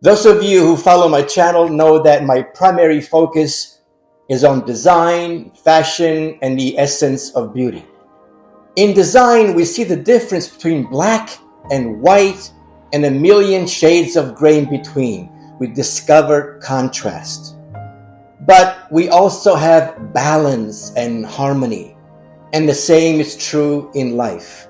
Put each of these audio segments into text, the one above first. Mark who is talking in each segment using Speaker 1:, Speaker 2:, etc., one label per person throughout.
Speaker 1: Those of you who follow my channel know that my primary focus is on design, fashion, and the essence of beauty. In design, we see the difference between black and white and a million shades of gray in between. We discover contrast. But we also have balance and harmony, and the same is true in life.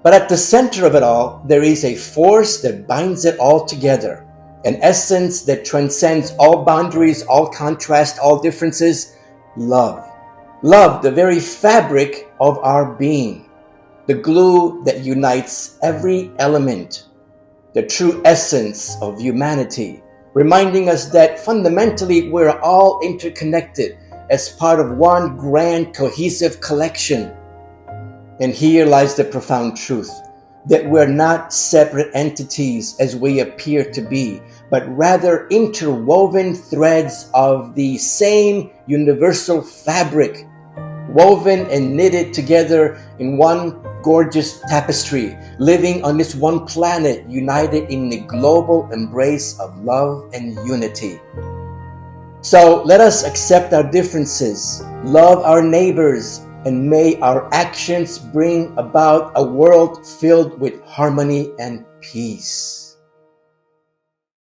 Speaker 1: But at the center of it all, there is a force that binds it all together, an essence that transcends all boundaries, all contrast, all differences: love. Love, the very fabric of our being, the glue that unites every element, the true essence of humanity, reminding us that fundamentally we're all interconnected as part of one grand cohesive collection. And here lies the profound truth that we're not separate entities as we appear to be, but rather interwoven threads of the same universal fabric, woven and knitted together in one gorgeous tapestry, living on this one planet, united in the global embrace of love and unity. So let us accept our differences, love our neighbors, and may our actions bring about a world filled with harmony and peace.